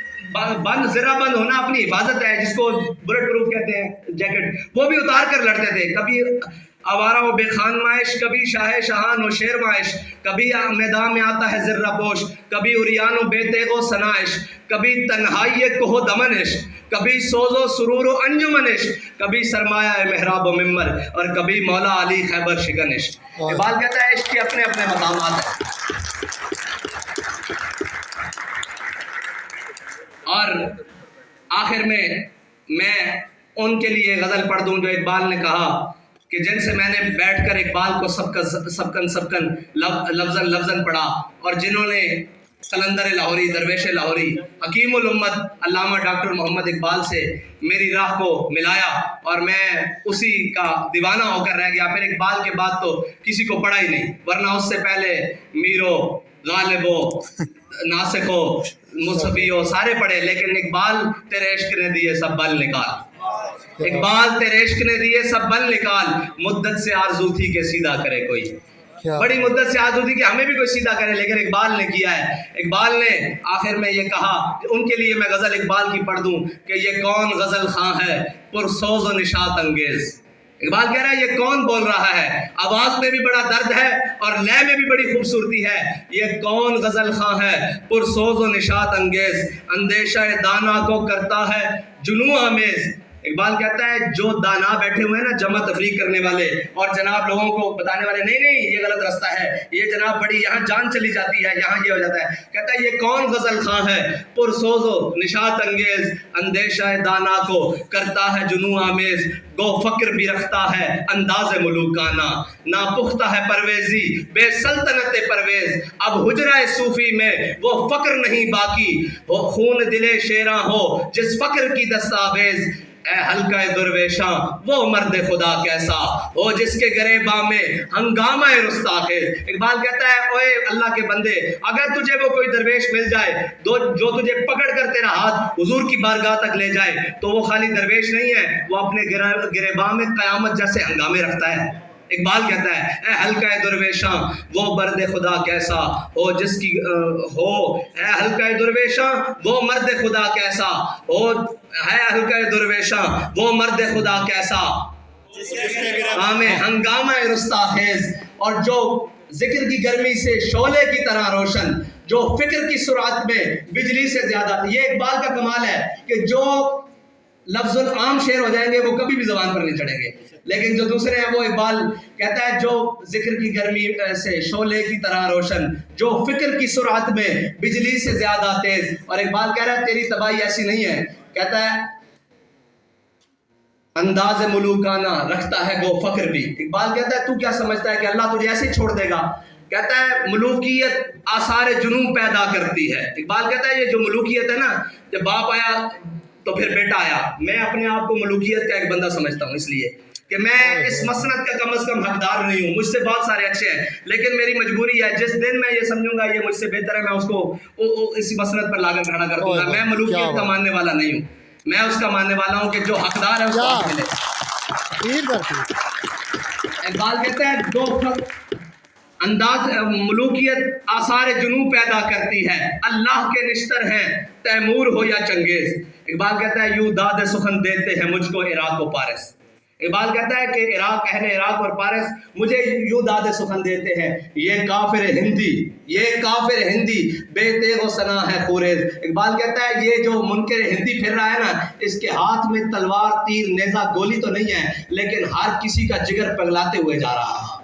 زرہ بند ہونا اپنی حفاظت ہے، جس کو بلٹ پروف کہتے ہیں جیکٹ، وہ بھی اتار کر لڑتے تھے. کبھی آوارہ و بے خان معاش، کبھی شاہ شہاں نوشیر معاش، کبھی میدان میں آتا ہے زرہ پوش، کبھی عریان و بے تیغ و سنائش، کبھی تنہائی کوہ دمنش، کبھی سوز و سرور و انجمنش، کبھی سرمایہ محراب و ممبر، اور کبھی مولا علی خیبر شکنش. اقبال کہتا ہے عشق کے اپنے اپنے مقامات ہیں. اور آخر میں ان کے لیے غزل پڑھ دوں جو اقبال نے کہا کہ جن سے میں نے بیٹھ کر اقبال کو سبکن لفظاً لفظاً پڑھا، اور جنہوں نے قلندر لاہوری، درویش لاہوری، حکیم الامت علامہ ڈاکٹر محمد اقبال سے میری راہ کو ملایا، اور میں اسی کا دیوانہ ہو کر رہ گیا. پھر اقبال کے بعد تو کسی کو پڑھا ہی نہیں، ورنہ اس سے پہلے میرو، غالبو، ناسخو، مصطفیو سارے پڑھے، لیکن اقبال تیرے عشق نے دیے سب بل نکال، اقبال تیرے عشق نے دیے سب بل نکال، مدت سے آرزو تھی کہ سیدھا کرے کوئی. بڑی مدت سے آرزو تھی کہ ہمیں بھی کوئی سیدھا کرے، لیکن اقبال نے کیا ہے. اقبال نے آخر میں یہ کہا کہ ان کے لیے میں غزل اقبال کی پڑھ دوں کہ یہ کون غزل خواں ہے پرسوز و نشاط انگیز. اقبال کہہ رہا ہے یہ کون بول رہا ہے، آواز میں بھی بڑا درد ہے اور لے میں بھی بڑی خوبصورتی ہے. یہ کون غزل خواں ہے پرسوز و نشاط انگیز، اندیشہ دانا کو کرتا ہے جنوں آمیز. اقبال کہتا ہے جو دانا بیٹھے ہوئے ہیں نا، جمع تفریق کرنے والے اور جناب لوگوں کو بتانے والے، نہیں یہ غلط راستہ ہے، یہ جناب بڑی یہاں جان چلی جاتی ہے، یہاں یہ ہو جاتا ہے. کہتا ہے یہ کون غزل خواں ہے پرسوز و نشاط انگیز، اندیشہ دانا کو کرتا ہے جنوں آمیز. گو فکر بھی رکھتا ہے انداز ملوکانہ، ناپختہ ہے پرویزی بے سلطنت پرویز. اب حجرہ صوفی میں وہ فکر نہیں باقی، وہ خون دل شیراں ہو جس فکر کی دستاویز. اے حلقہ درویشاں وہ مرد خدا کیسا ہو جس کے گریباں میں ہنگامہ رستاخیز. اقبال کہتا ہے اوے اللہ کے بندے، اگر تجھے وہ کوئی درویش مل جائے جو تجھے پکڑ کر تیرا ہاتھ حضور کی بارگاہ تک لے جائے تو وہ خالی درویش نہیں ہے، وہ اپنے گریباں میں قیامت جیسے ہنگامے رکھتا ہے. اقبال کہتا ہے اے حلقہ درویشاں وہ مرد خدا کیسا ہو جس کی ہو، اے حلقہ درویشاں وہ مرد خدا کیسا ہو، ہے حلقہ درویشاں وہ مرد خدا کیسا ہمیں ہنگامہ رستاخیز. اور جو ذکر کی گرمی سے شعلے کی طرح روشن، جو فکر کی سرعت میں بجلی سے زیادہ. یہ اقبال کا کمال ہے کہ جو لفظ عام شعر ہو جائیں گے وہ کبھی بھی زبان پر نہیں چڑھیں گے، لیکن جو دوسرے ہیں وہ اقبال کہتا ہے جو ذکر کی گرمی سے شعلے کی طرح روشن، جو فکر کی سرعت میں بجلی سے زیادہ تیز. اور اقبال کہہ رہا ہے تیری تباہی ایسی نہیں ہے، کہتا ہے انداز ملوکانہ رکھتا ہے گو فکر بھی. اقبال کہتا ہے تو کیا سمجھتا ہے کہ اللہ تجھے ایسے چھوڑ دے گا؟ کہتا ہے ملوکیت آثار جنون پیدا کرتی ہے. اقبال کہتا ہے یہ جو ملوکیت ہے نا، جب باپ آیا تو پھر بیٹا آیا. میں اپنے آپ کو ملوکیت کا ایک بندہ سمجھتا ہوں، اس لیے کہ میں اس مسند کا کم از کم حقدار نہیں ہوں. مجھ سے بہت سارے اچھے ہیں، لیکن میری مجبوری ہے جس دن میں یہ سمجھوں گا یہ مجھ سے بہتر ہے میں اس کو اسی مسند پر لا کر کھڑا کر دوں گا. میں ملوکیت کا ماننے والا نہیں ہوں، میں اس کا ماننے والا ہوں کہ جو حقدار ہے اس کو حق ملے. اقبال کہتا ہے دو انداز ملوکیت آثار جنوں پیدا کرتی ہے، اللہ کے نشتر ہیں تیمور ہو یا چنگیز. اقبال کہتا ہے یوں داد سخن دیتے ہیں مجھ کو عراق و پارس. اقبال کہتا ہے کہ اہل عراق اور پارس مجھے یوں داد سخن دیتے ہیں، یہ کافر ہندی بے تیغ و سنا ہے خوریز. اقبال کہتا ہے یہ جو منکر ہندی پھر رہا ہے نا، اس کے ہاتھ میں تلوار تیر نیزہ گولی تو نہیں ہے، لیکن ہر کسی کا جگر پگلاتے ہوئے جا رہا ہے.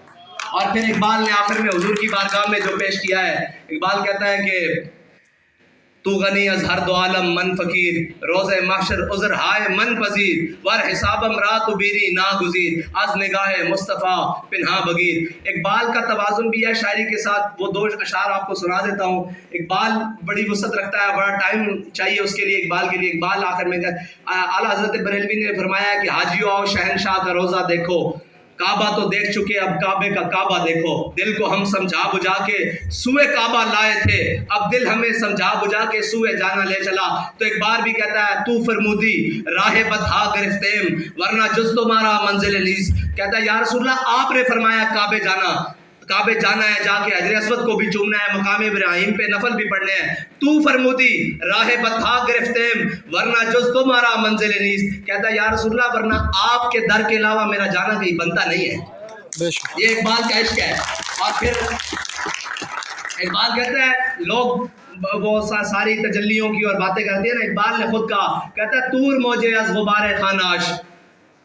اور پھر اقبال نے آخر میں حضور کی بارگاہ میں جو پیش کیا ہے، اقبال کہتا ہے کہ تو غنی از ہر دو عالم من فقیر، روز محشر عذر ہائے من پذیر، ور حسابم رات و بیری ناگزیر، از نگاہ مصطفیٰ پنہا بگیر۔ اقبال کا توازن بھی ہے شاعری کے ساتھ، وہ دو اشعار آپ کو سنا دیتا ہوں۔ اقبال بڑی وسعت رکھتا ہے، بڑا ٹائم چاہیے اس کے لیے اقبال کے لیے۔ اقبال آخر میں اعلیٰ حضرت بریلوی نے فرمایا کہ حاجیو آؤ شہنشاہ کا روزہ دیکھو، کعبہ تو دیکھ چکے اب کعبے کا کعبہ دیکھو، دل کو ہم سمجھا بجھا کے سوئے کعبہ لائے تھے، اب دل ہمیں سمجھا بجھا کے سوئے جانا لے چلا۔ تو ایک بار بھی کہتا ہے تو فرمودی راہ بدہا گرفتیم ورنہ جز تمہارا منزل نیز، کہتا ہے یا رسول اللہ آپ نے فرمایا کعبے جانا ہے، جا کے حجر اسود کو بھی چومنا ہے، مقام ابراہیم پہ نفل بھی پڑھنے ہیں، تو فرمودی راہ بدہا گرفتیم ورنہ جز تمہارا منزل نیز، کہتا ہے یا رسول اللہ ورنہ آپ کے در کے علاوہ میرا جانا کہیں بنتا نہیں ہے۔ یہ اقبال کا عشق ہے۔ اور پھر اقبال کہتا ہے لوگ وہ ساری تجلیوں کی اور باتیں کرتے ہیں نا، اقبال نے خود کہا، کہتا ہے تور موجے از غبار خاناش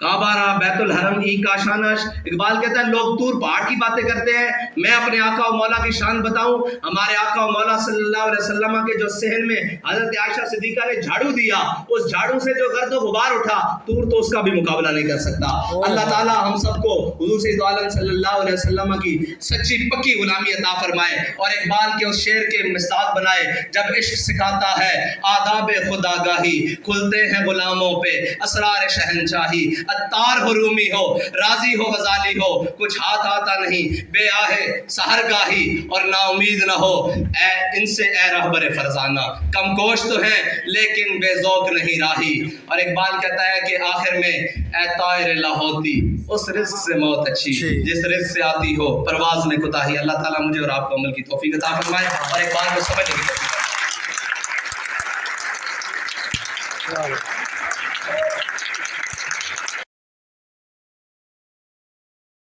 کعبہ را بیت الحرم ای کا شانش۔ اقبال کہتا ہے لوگ طور پہاڑ کی باتیں کرتے ہیں، میں اپنے آقا و مولا کی شان بتاؤں۔ ہمارے آقا و مولا صلی اللہ علیہ وسلم کے جو صحن میں حضرت عائشہ صدیقہ نے جھاڑو دیا، اس جھاڑو سے جو گرد و غبار اٹھا، طور تو اس کا بھی مقابلہ نہیں کر سکتا۔ اللہ تعالی ہم سب کو حضور سید عالم صلی اللہ علیہ وسلم کی سچی پکی غلامی عطا فرمائے، اور اقبال کے اس شعر کے مصداق بنائے، جب عشق سکھاتا ہے آداب خدا گاہی، کھلتے ہیں غلاموں پہ اسرار شہنشاہی، اتار ہو رومی ہو راضی ہو غزالی ہو، کچھ ہاتھ آتا نہیں بے آہے سحر گاہی، اور نا امید نہ ہو ان سے اے رہبر فرزانہ، کم کوش تو ہیں لیکن بے ذوق نہیں راہی۔ اور اقبال کہتا ہے کہ آخر میں اے طائر لاہوتی اس رزق سے موت اچھی جس رزق سے آتی ہو پرواز میں کوتاہی۔ اللہ تعالیٰ مجھے اور آپ کو عمل کی توفیق عطا فرمائے اور اقبال کو سمجھنے کی توفیق عطا فرمائے۔